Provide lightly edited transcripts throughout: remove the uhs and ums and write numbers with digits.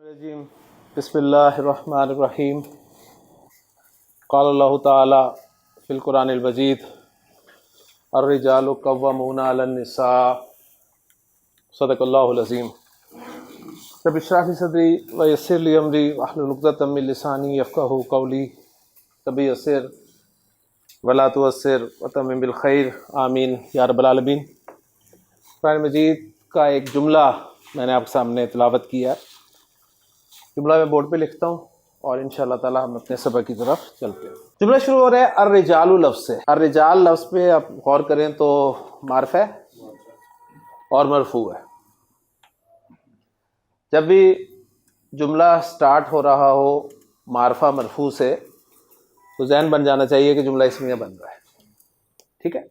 الرجیم بسم اللہ الرحمن الرحیم قال اللہ تعالی فی القرآن المجید الرجال قوامون علی النساء صدق اللہ العظیم رب اشرح لی صدری ویسر لی امری واحلل عقدۃ من لسانی یفقہوا قولی رب یسر ولا تعسر وتمم بالخیر آمین یا رب العالمین۔ قرآن مجید کا ایک جملہ میں نے آپ کے سامنے تلاوت کیا ہے۔ جملہ میں بورڈ پہ لکھتا ہوں اور انشاءاللہ تعالی ہم اپنے سبق کی طرف چلتے ہیں۔ جملہ شروع ہو رہا ہے الرجال لفظ سے۔ الرجال لفظ پہ آپ غور کریں تو معرفہ ہے اور مرفوع ہے۔ جب بھی جملہ سٹارٹ ہو رہا ہو معرفہ مرفوع سے تو ذہن بن جانا چاہیے کہ جملہ اسمیہ بن رہا ہے، ٹھیک ہے،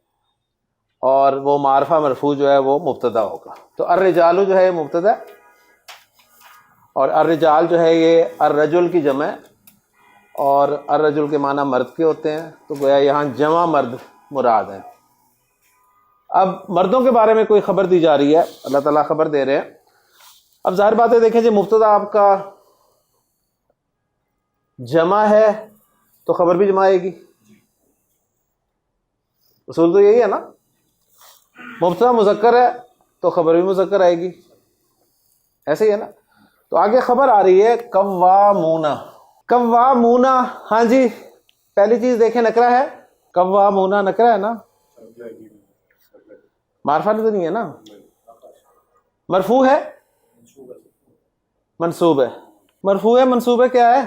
اور وہ معرفہ مرفوع جو ہے وہ مبتدا ہوگا۔ تو الرجال جو ہے مبتدا اور الرجال جو ہے یہ الرجل کی جمع ہے اور الرجل کے معنی مرد کے ہوتے ہیں، تو گویا یہاں جمع مرد مراد ہے۔ اب مردوں کے بارے میں کوئی خبر دی جا رہی ہے، اللہ تعالیٰ خبر دے رہے ہیں۔ اب ظاہر بات ہے، دیکھیں جی مبتدا آپ کا جمع ہے تو خبر بھی جمع آئے گی، اصول تو یہی ہے نا۔ مبتدا مذکر ہے تو خبر بھی مذکر آئے گی، ایسے ہی ہے نا۔ تو آگے خبر آ رہی ہے قوامون۔ قوامون، ہاں جی، پہلی چیز دیکھیں نکرہ ہے، قوامون نکرہ ہے نا، معرفہ تو نہیں ہے نا۔ مرفوع ہے منصوب ہے، مرفوع ہے منصوب ہے، کیا ہے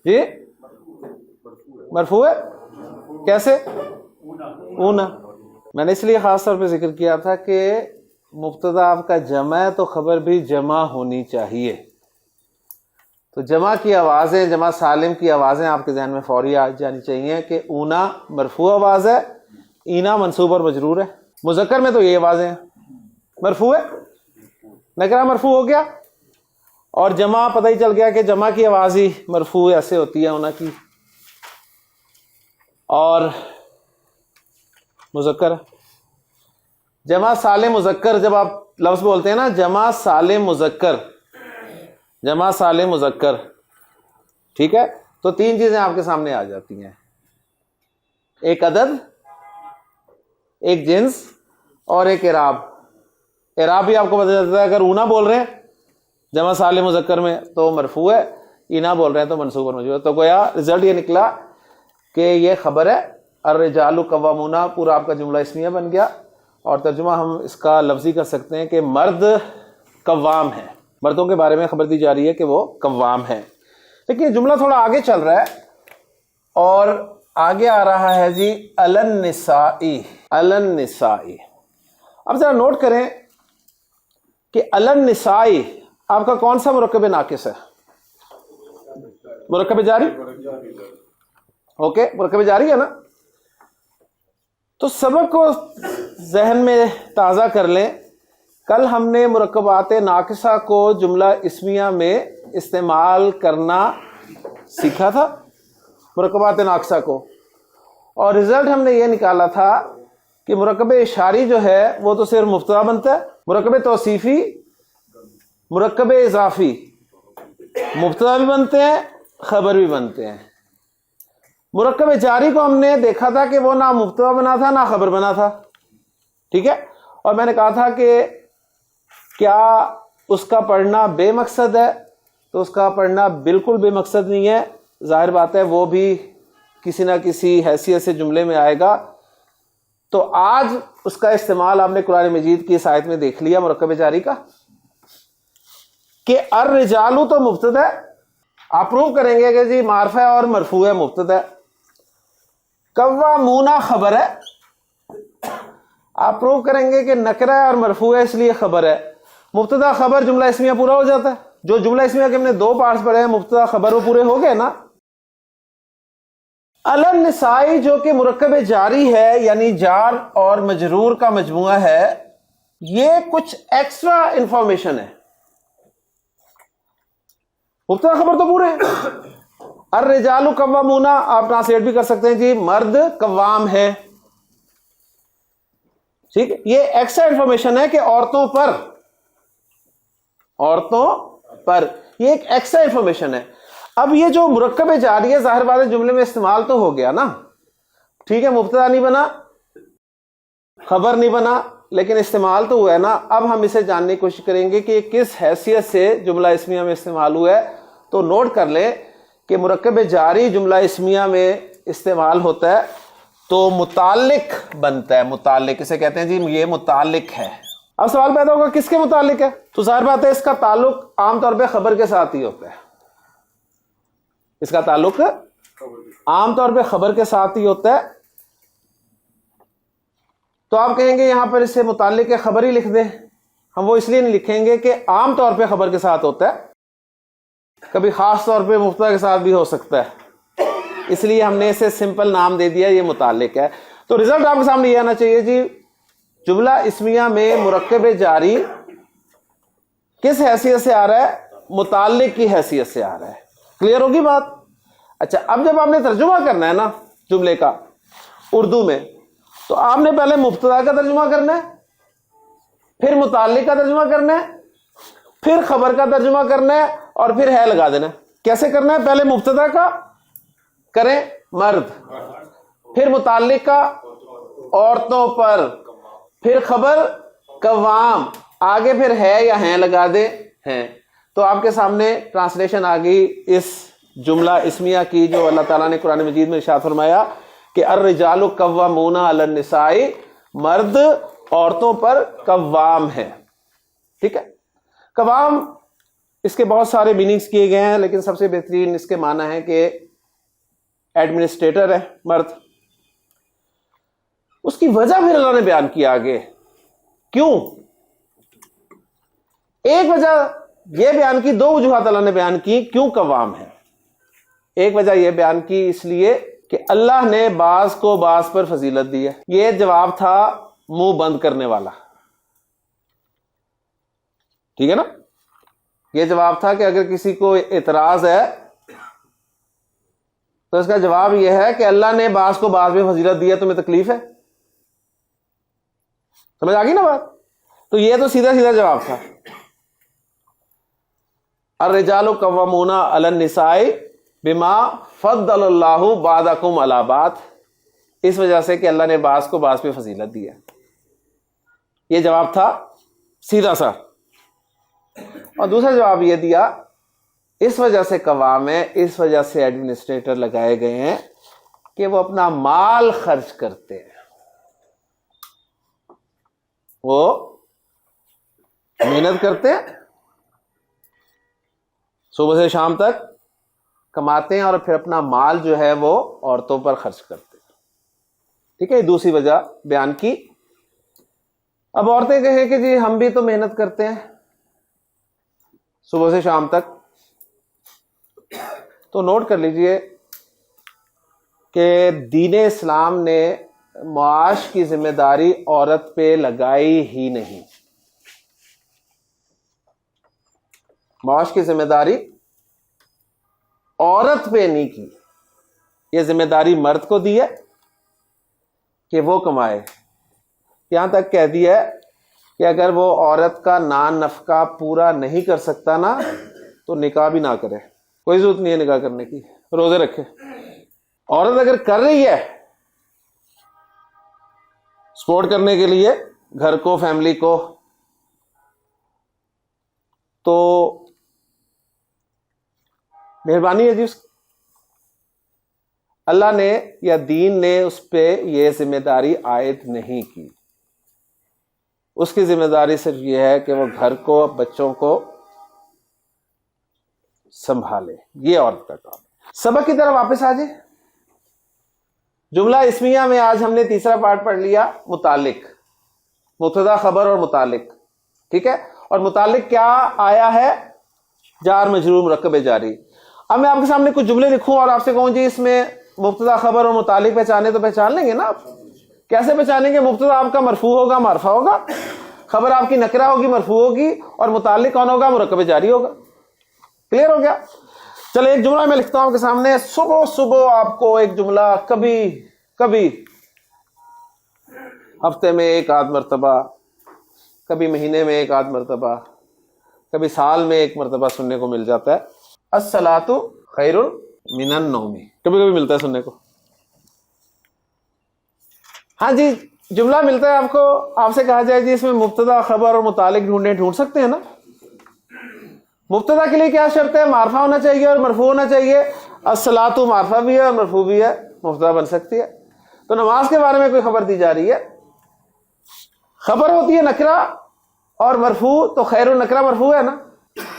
جی؟ مرفوع ہے کیسے؟ اونا۔ میں نے اس لیے خاص طور پہ ذکر کیا تھا کہ مبتدا آپ کا جمع ہے تو خبر بھی جمع ہونی چاہیے۔ تو جمع کی آوازیں، جمع سالم کی آوازیں آپ کے ذہن میں فوری آ جانی چاہیے کہ اونا مرفوع آواز ہے، اینا منصوب اور مجرور ہے۔ مذکر میں تو یہ آوازیں ہیں، مرفوع ہے، نکرہ مرفوع ہو گیا، اور جمع پتہ ہی چل گیا کہ جمع کی آواز ہی مرفوع ایسے ہوتی ہے اونا کی، اور مذکر جمع سالم مذکر، جب آپ لفظ بولتے ہیں نا جمع سالم مذکر، جمع سالم مذکر، ٹھیک ہے، تو تین چیزیں آپ کے سامنے آ جاتی ہیں، ایک عدد، ایک جنس اور ایک اعراب۔ اعراب بھی آپ کو پتہ چلتا ہے، اگر اونا بول رہے ہیں جمع سالم مذکر میں تو مرفوع ہے، اینا بول رہے ہیں تو منصوب اور مجرور ہے۔ تو گویا رزلٹ یہ نکلا کہ یہ خبر ہے الرجال قوامون، پورا آپ کا جملہ اسمیہ بن گیا، اور ترجمہ ہم اس کا لفظی کر سکتے ہیں کہ مرد قوام ہے، مردوں کے بارے میں خبر دی جا رہی ہے کہ وہ قوام ہے۔ لیکن جملہ تھوڑا آگے چل رہا ہے اور آگے آ رہا ہے جی علی النساء، علی النساء۔ اب ذرا نوٹ کریں کہ علی النساء آپ کا کون سا مرکب ناقص ہے؟ مرکب جاری، اوکے، مرکب جاری ہے نا۔ تو سبق کو ذہن میں تازہ کر لیں، کل ہم نے مرکبات ناقصہ کو جملہ اسمیہ میں استعمال کرنا سیکھا تھا، مرکبات ناقصہ کو، اور رزلٹ ہم نے یہ نکالا تھا کہ مرکب اشاری جو ہے وہ تو صرف مبتدا بنتا ہے، مرکب توصیفی، مرکب اضافی مبتدا بھی بنتے ہیں، خبر بھی بنتے ہیں۔ مرکب جاری کو ہم نے دیکھا تھا کہ وہ نہ مبتدا بنا تھا نہ خبر بنا تھا، ٹھیک ہے، اور میں نے کہا تھا کہ کیا اس کا پڑھنا بے مقصد ہے؟ تو اس کا پڑھنا بالکل بے مقصد نہیں ہے، ظاہر بات ہے وہ بھی کسی نہ کسی حیثیت سے جملے میں آئے گا۔ تو آج اس کا استعمال آپ نے قرآن مجید کی اس آیت میں دیکھ لیا مرکب جاری کا، کہ الرجال تو مبتدا ہے، آپ پروو کریں گے کہ جی معرفہ اور مرفوع ہے مبتدا ہے، قوامون خبر ہے، آپ پروو کریں گے کہ نکرہ ہے اور مرفوع ہے اس لیے خبر ہے، مبتدا خبر جملہ اسمیہ پورا ہو جاتا ہے۔ جو جملہ اسمیہ کے ہم نے دو پارٹس پڑھے ہیں، مبتدا خبر، وہ پورے ہو گئے نا۔ علی النساء جو کہ مرکب جاری ہے، یعنی جار اور مجرور کا مجموعہ ہے، یہ کچھ ایکسٹرا انفارمیشن ہے، مبتدا خبر تو پورے ہیں۔ الرجال قوامون آپ ٹرانسلیٹ بھی کر سکتے ہیں جی مرد قوام ہے، ٹھیک ہے، یہ ایکسٹرا انفارمیشن ہے کہ عورتوں پر، عورتوں پر، یہ ایک ایکسٹرا انفارمیشن ہے. اب یہ جو مرکب جاری ہے ظاہر بات ہے جملے میں استعمال تو ہو گیا نا، ٹھیک ہے، مبتدا نہیں بنا، خبر نہیں بنا، لیکن استعمال تو ہوا ہے نا. اب ہم اسے جاننے کی کوشش کریں گے کہ یہ کس حیثیت سے جملہ اسمیہ میں استعمال ہوا ہے. تو نوٹ کر لیں کہ مرکب جاری جملہ اسمیہ میں استعمال ہوتا ہے تو متعلق بنتا ہے. متعلق اسے کہتے ہیں جی یہ متعلق ہے. اب سوال پیدا ہوگا کس کے متعلق ہے؟ تو ظاہر بات ہے اس کا تعلق عام طور پہ خبر کے ساتھ ہی ہوتا ہے. اس کا تعلق عام طور پہ خبر کے ساتھ ہی ہوتا ہے. تو آپ کہیں گے یہاں پر اسے متعلق خبر ہی لکھ دیں. ہم وہ اس لیے نہیں لکھیں گے کہ عام طور پہ خبر کے ساتھ ہوتا ہے، کبھی خاص طور پہ مبتدا کے ساتھ بھی ہو سکتا ہے، اس لیے ہم نے اسے سمپل نام دے دیا یہ متعلق ہے. تو رزلٹ آپ کے سامنے یہ آنا چاہیے جی جملہ اسمیہ میں مرکب جاری کس حیثیت سے آ رہا ہے؟ متعلق کی حیثیت سے آ رہا ہے. کلیئر ہوگی بات؟ اچھا اب جب آپ نے ترجمہ کرنا ہے نا جملے کا اردو میں، تو آپ نے پہلے مبتدا کا ترجمہ کرنا ہے، پھر متعلق کا ترجمہ کرنا ہے، پھر خبر کا ترجمہ کرنا ہے، اور پھر ہے لگا دینا. کیسے کرنا ہے؟ پہلے مبتدا کا کریں مرد، پھر متعلق کا عورتوں پر، پھر خبر قوام، آگے پھر ہے یا ہیں لگا دیں ہیں. تو آپ کے سامنے ٹرانسلیشن آ گئی اس جملہ اسمیہ کی جو اللہ تعالیٰ نے قرآن مجید میں ارشاد فرمایا کہ الرجال قوامون علی النساء، مرد عورتوں پر قوام ہے. ٹھیک ہے، قوام اس کے بہت سارے میننگز کیے گئے ہیں، لیکن سب سے بہترین اس کے معنی ہے کہ ایڈمنسٹریٹر ہے مرد. اس کی وجہ پھر اللہ نے بیان کیا آگے. کیوں؟ ایک وجہ یہ بیان کی، دو وجوہات اللہ نے بیان کی کیوں قوام ہے. ایک وجہ یہ بیان کی اس لیے کہ اللہ نے بعض کو بعض پر فضیلت دی ہے. یہ جواب تھا منہ بند کرنے والا، ٹھیک ہے نا. یہ جواب تھا کہ اگر کسی کو اعتراض ہے تو اس کا جواب یہ ہے کہ اللہ نے بعض کو بعض میں فضیلت دی ہے، تمہیں تکلیف ہے. سمجھ آ گئی نا بات؟ تو یہ تو سیدھا سیدھا جواب تھا. الرجال قوامون علی النساء بما فضل اللہ بعضکم علی بعض، اس وجہ سے کہ اللہ نے بعض کو بعض پہ فضیلت دی ہے. یہ جواب تھا سیدھا سا. اور دوسرا جواب یہ دیا اس وجہ سے قوام ہے، اس وجہ سے ایڈمنسٹریٹر لگائے گئے ہیں کہ وہ اپنا مال خرچ کرتے ہیں، وہ محنت کرتے ہیں، صبح سے شام تک کماتے ہیں اور پھر اپنا مال جو ہے وہ عورتوں پر خرچ کرتے ہیں. ٹھیک ہے، دوسری وجہ بیان کی. اب عورتیں کہیں کہ جی ہم بھی تو محنت کرتے ہیں صبح سے شام تک. تو نوٹ کر لیجئے کہ دین اسلام نے معاش کی ذمہ داری عورت پہ لگائی ہی نہیں. معاش کی ذمہ داری عورت پہ نہیں کی، یہ ذمہ داری مرد کو دی ہے کہ وہ کمائے. یہاں تک کہہ دیا ہے کہ اگر وہ عورت کا نان نفقہ پورا نہیں کر سکتا نا تو نکاح بھی نہ کرے، کوئی ضرورت نہیں ہے نکاح کرنے کی، روزے رکھے. عورت اگر کر رہی ہے سپورٹ کرنے کے لیے گھر کو، فیملی کو، تو مہربانی ہے جی اللہ نے یا دین نے اس پہ یہ ذمہ داری عائد نہیں کی. اس کی ذمہ داری صرف یہ ہے کہ وہ گھر کو، بچوں کو سنبھالے. یہ عورت کا کام. سبق کی طرف واپس آ جائے. جملہ اسمیہ میں آج ہم نے تیسرا پارٹ پڑھ لیا، متعلق، مبتدا خبر اور متعلق. ٹھیک ہے، اور متعلق کیا آیا ہے؟ جار مجرور مرکب جاری. اب میں آپ کے سامنے کچھ جملے لکھوں اور آپ سے کہوں جی اس میں مبتدا خبر اور متعلق پہچانے، تو پہچان لیں گے نا آپ؟ کیسے پہچانیں گے؟ مبتدا آپ کا مرفوع ہوگا، معرفہ ہوگا، خبر آپ کی نکرہ ہوگی، مرفوع ہوگی، اور متعلق کون ہوگا؟ مرکب جاری ہوگا. کلیئر ہو گیا؟ چلے ایک جملہ میں لکھتا ہوں آپ کے سامنے. صبح صبح آپ کو ایک جملہ کبھی ہفتے میں ایک آدھ مرتبہ، کبھی مہینے میں ایک آدھ مرتبہ، کبھی سال میں ایک مرتبہ سننے کو مل جاتا ہے، الصلاۃ خیر من النوم، کبھی کبھی ملتا ہے سننے کو. ہاں جی جملہ ملتا ہے آپ کو، آپ سے کہا جائے جی اس میں مبتدا خبر اور متعلق ڈھونڈ سکتے ہیں نا. مبتدا کے لیے کیا شرط ہے؟ معرفہ ہونا چاہیے اور مرفوع ہونا چاہیے. الصلاۃ معرفہ بھی ہے اور مرفوع بھی ہے، مبتدا بن سکتی ہے. تو نماز کے بارے میں کوئی خبر دی جا رہی ہے، خبر ہوتی ہے نکرہ اور مرفوع، تو خیر النکرہ مرفوع ہے نا،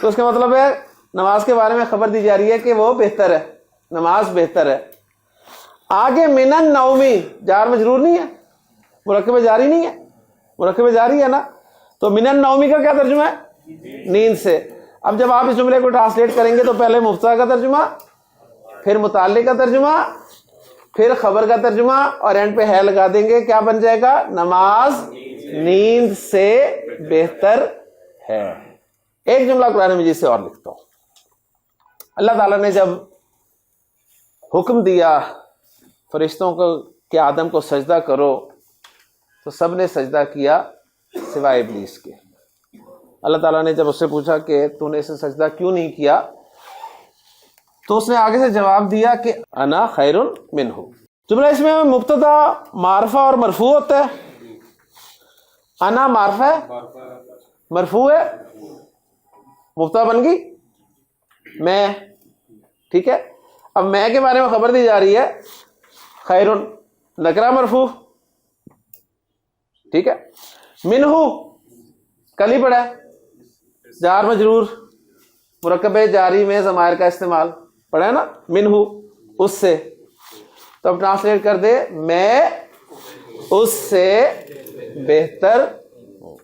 تو اس کا مطلب ہے نماز کے بارے میں خبر دی جا رہی ہے کہ وہ بہتر ہے، نماز بہتر ہے. آگے من النوم جار مجرور نہیں ہے، مرکب جاری نہیں ہے، مرکب جاری ہے نا، تو من النوم کا کیا ترجمہ ہے؟ نیند سے. اب جب آپ اس جملے کو ٹرانسلیٹ کریں گے تو پہلے مبتدا کا ترجمہ، پھر متعلق کا ترجمہ، پھر خبر کا ترجمہ، اور اینڈ پہ ہے لگا دیں گے. کیا بن جائے گا؟ نماز نیند سے بہتر ہے. ایک جملہ قرآن مجید سے اور لکھتا ہوں. اللہ تعالیٰ نے جب حکم دیا فرشتوں کو کہ آدم کو سجدہ کرو تو سب نے سجدہ کیا سوائے ابلیس کے. اللہ تعالیٰ نے جب اس سے پوچھا کہ تو نے اسے سجدہ کیوں نہیں کیا، تو اس نے آگے سے جواب دیا کہ انا خیر منہ. جملہ اس میں مبتدا معرفہ اور مرفوع ہوتا ہے. انا معرفہ ہے، مرفوع ہے، مبتدا بن گئی میں، ٹھیک ہے. اب میں کے بارے میں خبر دی جا رہی ہے، خیر نکرہ مرفوع، ٹھیک ہے. منہ کل ہی پڑھا ہے، جار مجرور، مرکب جاری میں ضمائر کا استعمال پڑھا ہے نا، منہ اس سے. تو اب ٹرانسلیٹ کر دے، میں اس سے بہتر ہوں.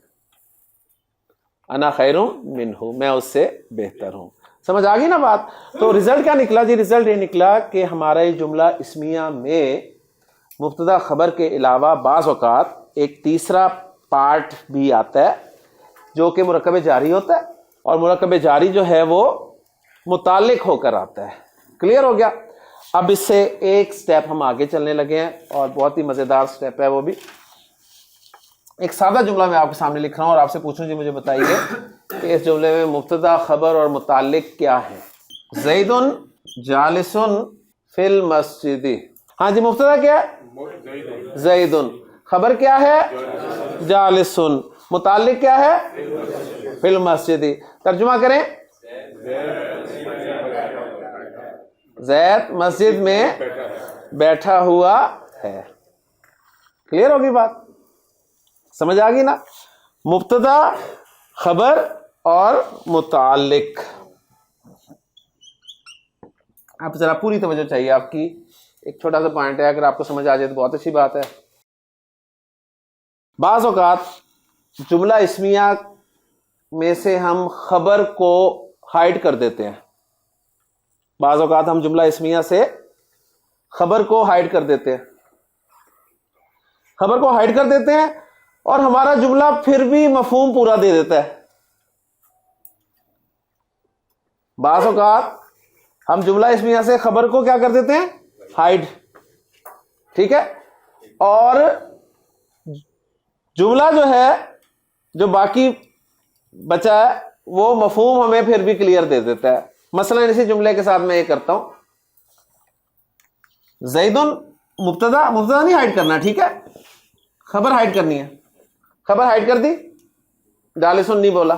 انا خیر منہ، میں اس سے بہتر ہوں. سمجھ آ گئی نا بات؟ تو رزلٹ کیا نکلا جی؟ رزلٹ یہ نکلا کہ ہمارا یہ جملہ اسمیہ میں مبتدا خبر کے علاوہ بعض اوقات ایک تیسرا پارٹ بھی آتا ہے جو کہ مرکب جاری ہوتا ہے، اور مرکب جاری جو ہے وہ متعلق ہو کر آتا ہے. کلیئر ہو گیا؟ اب اس سے ایک سٹیپ ہم آگے چلنے لگے ہیں، اور بہت ہی مزیدار سٹیپ ہے وہ بھی. ایک سادہ جملہ میں آپ کے سامنے لکھ رہا ہوں اور آپ سے پوچھوں جی مجھے بتائیے کہ اس جملے میں مبتدا خبر اور متعلق کیا ہے؟ زید جالس فی المسجد. ہاں جی مبتدا کیا ہے؟ زید. خبر کیا ہے؟ جالس. متعلق کیا ہے؟ فی المسجد. ترجمہ کریں، زید مسجد میں بیٹھا ہوا ہے. کلیئر ہوگی بات؟ سمجھ آ گئی نا؟ مبتدا خبر اور متعلق. آپ ذرا پوری توجہ چاہیے آپ کی. ایک چھوٹا سا پوائنٹ ہے، اگر آپ کو سمجھ آ جائے تو بہت اچھی بات ہے. بعض اوقات جملہ اسمیہ میں سے ہم خبر کو ہائڈ کر دیتے ہیں. بعض اوقات ہم جملہ اسمیہ سے خبر کو ہائڈ کر دیتے ہیں، خبر کو ہائڈ کر دیتے ہیں، اور ہمارا جملہ پھر بھی مفہوم پورا دے دیتا ہے. بعض اوقات ہم جملہ اسمیہ سے خبر کو کیا کر دیتے ہیں؟ ہائڈ، ٹھیک ہے، اور جملہ جو ہے جو باقی بچا ہے وہ مفہوم ہمیں پھر بھی کلیئر دے دیتا ہے. مثلا اسی جملے کے ساتھ میں یہ کرتا ہوں، زید مبتدا نہیں ہائڈ کرنا، ٹھیک ہے، خبر ہائڈ کرنی ہے. خبر ہائڈ کر دی، جالس نہیں بولا.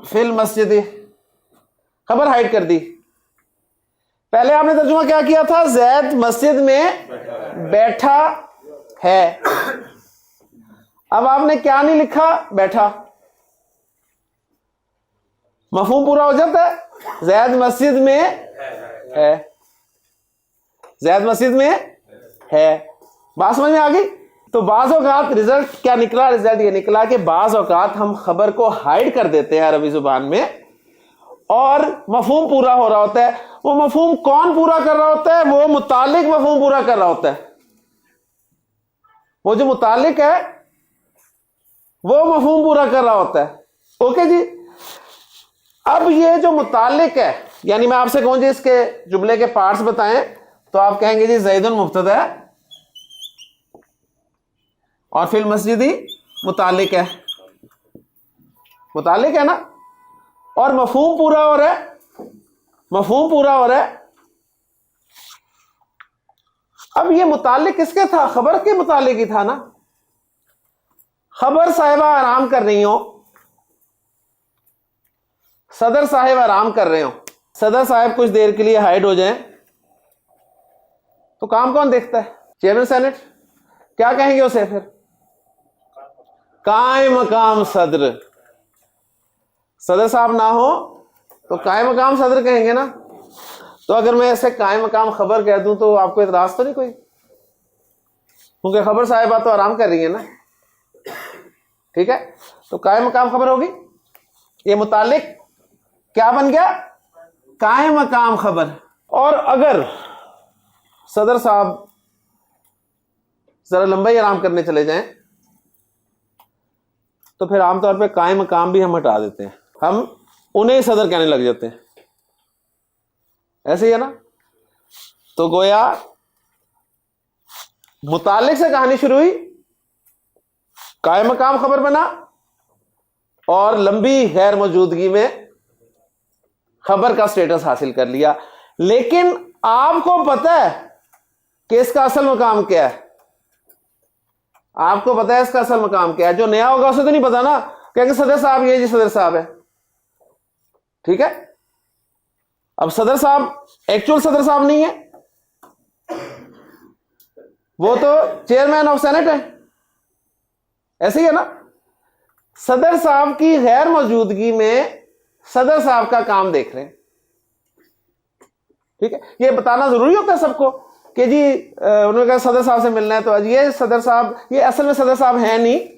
فی المسجد، خبر ہائڈ کر دی. پہلے آپ نے ترجمہ کیا کیا تھا؟ زید مسجد میں بیٹھا ہے. اب آپ نے کیا نہیں لکھا؟ بیٹھا. مفہوم پورا ہو جاتا ہے، زید مسجد میں ہے، زید مسجد میں ہے. بات سمجھ میں آ گئی؟ تو بعض اوقات رزلٹ کیا نکلا؟ رزلٹ یہ نکلا کہ بعض اوقات ہم خبر کو ہائڈ کر دیتے ہیں عربی زبان میں، اور مفہوم پورا ہو رہا ہوتا ہے. وہ مفہوم کون پورا کر رہا ہوتا ہے؟ وہ متعلق مفہوم پورا کر رہا ہوتا ہے. وہ جو متعلق ہے وہ مفہوم پورا کر رہا ہوتا ہے. اوکے جی. اب یہ جو متعلق ہے، یعنی میں آپ سے کہوں جی اس کے جملے کے پارٹس بتائیں، تو آپ کہیں گے جی زید مبتدا ہے اور فی المسجد متعلق ہے، متعلق ہے نا، اور مفہوم پورا ہو رہا ہے، مفہوم پورا ہو رہا ہے. اب یہ متعلق کس کے تھا؟ خبر کے متعلق ہی تھا نا. خبر صاحبہ آرام کر رہی ہوں، صدر صاحب آرام کر رہے ہوں، صدر صاحب کچھ دیر کے لیے ہائڈ ہو جائیں تو کام کون دیکھتا ہے؟ Chairman senate. کیا کہیں گے اسے پھر؟ قائم مقام صدر. صدر صاحب نہ ہو تو قائم مقام صدر کہیں گے نا. تو اگر میں ایسے قائم مقام خبر کہہ دوں تو آپ کو اعتراض تو نہیں کوئی؟ کیونکہ خبر صاحبہ تو آرام کر رہی ہے نا. ٹھیک ہے، تو قائم مقام خبر ہوگی. یہ متعلق کیا بن گیا؟ قائم مقام خبر. اور اگر صدر صاحب ذرا لمبا ہی آرام کرنے چلے جائیں تو پھر عام طور پہ قائم مقام بھی ہم ہٹا دیتے ہیں، ہم انہیں صدر کہنے لگ جاتے ہیں. ایسے ہی ہے نا. تو گویا متعلق سے کہانی شروع ہوئی، قائم مقام خبر بنا، اور لمبی غیر موجودگی میں خبر کا سٹیٹس حاصل کر لیا. لیکن آپ کو پتہ ہے کہ اس کا اصل مقام کیا ہے؟ آپ کو پتہ ہے اس کا اصل مقام کیا ہے؟ جو نیا ہوگا اسے تو نہیں پتا نا. کہ صدر صاحب یہ جی صدر صاحب ہے. ٹھیک ہے، اب صدر صاحب ایکچوئل صدر صاحب نہیں ہے، وہ تو چیئرمین آف سینٹ ہے. ایسے ہی ہے نا. صدر صاحب کی غیر موجودگی میں صدر صاحب کا کام دیکھ رہے ہیں. ٹھیک ہے، یہ بتانا ضروری ہوتا ہے سب کو کہ جی انہوں نے کہا صدر صاحب سے ملنا ہے، تو یہ صدر صاحب، یہ اصل میں صدر صاحب ہیں نہیں.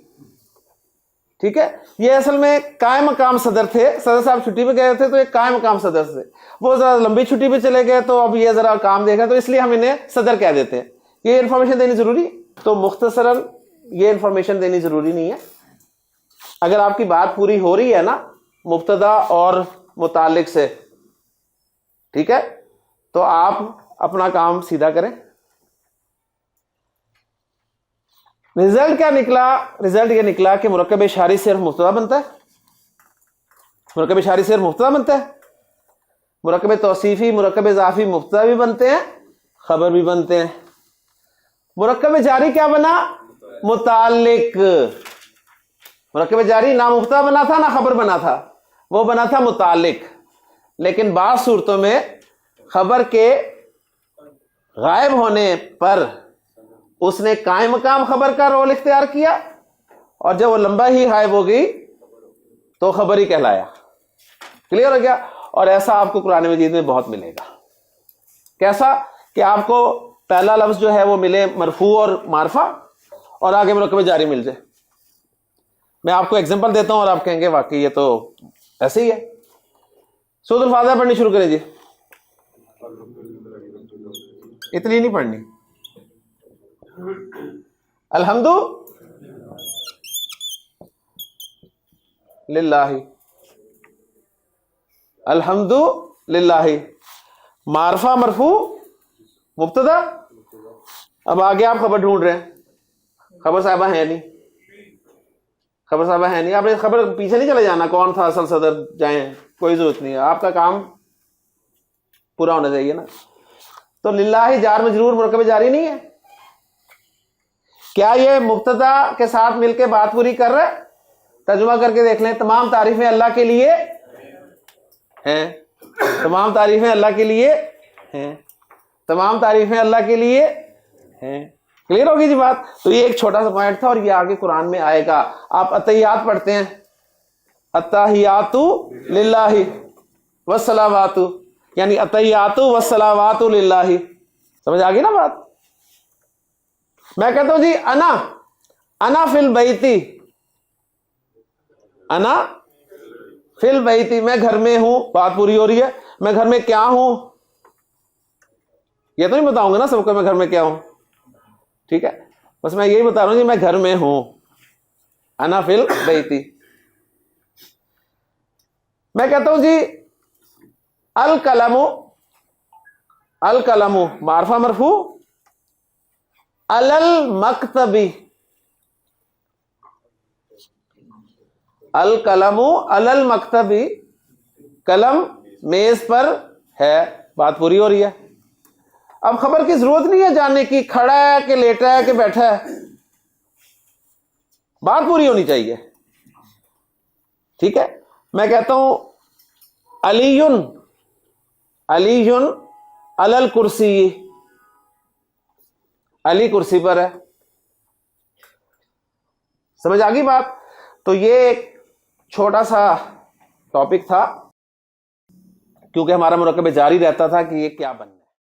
ٹھیک ہے، یہ اصل میں قائم مقام صدر تھے. صدر صاحب چھٹی پہ گئے تھے تو یہ قائم مقام صدر تھے. وہ ذرا لمبی چھٹی پہ چلے گئے تو اب یہ ذرا کام دیکھا، تو اس لیے ہم انہیں صدر کہہ دیتے ہیں. یہ انفارمیشن دینی ضروری. تو مختصراً یہ انفارمیشن دینی ضروری نہیں ہے. اگر آپ کی بات پوری ہو رہی ہے نا مبتدا اور متعلق سے، ٹھیک ہے، تو آپ اپنا کام سیدھا کریں. رزلٹ کیا نکلا؟ رزلٹ یہ نکلا کہ مرکب اشاری صرف مبتدا بنتا ہے. مرکب اشاری صرف مبتدا بنتا ہے. مرکب توصیفی، مرکب اضافی مبتدا بھی بنتے ہیں، خبر بھی بنتے ہیں. مرکب جاری کیا بنا؟ متعلق. مرکب جاری نہ مبتدا بنا تھا نہ خبر بنا تھا، وہ بنا تھا متعلق. لیکن بعض صورتوں میں خبر کے غائب ہونے پر اس نے قائم مقام خبر کا رول اختیار کیا، اور جب وہ لمبا ہی غائب ہو گئی تو خبر ہی کہلایا. کلیئر ہو گیا؟ اور ایسا آپ کو قرآن مجید میں بہت ملے گا. کیسا؟ کہ آپ کو پہلا لفظ جو ہے وہ ملے مرفوع اور معرفہ، اور آگے مرکب جاری مل جائے. میں آپ کو ایگزامپل دیتا ہوں اور آپ کہیں گے واقعی یہ تو ایسے ہی ہے. سورۃ الفاتحہ پڑھنی شروع کریں جی. اتنی نہیں پڑھنی. الحمد للہ، الحمد للہ، معرفہ مرفوع مبتدا. اب آگے آپ خبر ڈھونڈ رہے ہیں، خبر صاحبہ ہے نہیں، خبر صاحبہ ہے نہیں. آپ نے خبر پیچھے نہیں چلے جانا کون تھا اصل صدر، جائیں، کوئی ضرورت نہیں ہے. آپ کا کام پورا ہونا چاہیے نا. تو للہ جار مجرور مرکب جاری نہیں ہے. کیا یہ مبتدا کے ساتھ مل کے بات پوری کر رہا ہے؟ ترجمہ کر کے دیکھ لیں. تمام تعریفیں اللہ کے لیے ہیں. تمام تعریفیں اللہ کے لیے ہیں. تمام تعریفیں اللہ کے لیے ہیں. کلیئر ہوگی جی بات؟ تو یہ ایک چھوٹا سا پوائنٹ تھا، اور یہ آگے قرآن میں آئے گا. آپ اتحیات پڑھتے ہیں، التحیات للہ والصلوات، یعنی اتحیات والصلوات للہ. سمجھ آ گئی نا بات؟ میں کہتا ہوں جی انا فی البیتی، انا فی البیتی، میں گھر میں ہوں. بات پوری ہو رہی ہے. میں گھر میں کیا ہوں یہ تو نہیں بتاؤں گا نا سب کو میں گھر میں کیا ہوں. ٹھیک ہے، بس میں یہی بتا رہا ہوں جی میں گھر میں ہوں. انا فی البیتی. میں کہتا ہوں جی القلم، القلم معرفہ مرفوع، علی المکتبی، القلم علی المکتب، قلم میز پر ہے. بات پوری ہو رہی ہے. اب خبر کی ضرورت نہیں ہے جاننے کی کھڑا ہے کہ لیٹا ہے کہ بیٹھا ہے، بات پوری ہونی چاہیے. ٹھیک ہے. میں کہتا ہوں علی علی علی الکرسی، علی کرسی پر ہے. سمجھ آ گئی بات؟ تو یہ ایک چھوٹا سا ٹاپک تھا، کیونکہ ہمارا مرکب جاری رہتا تھا کہ یہ کیا بننا.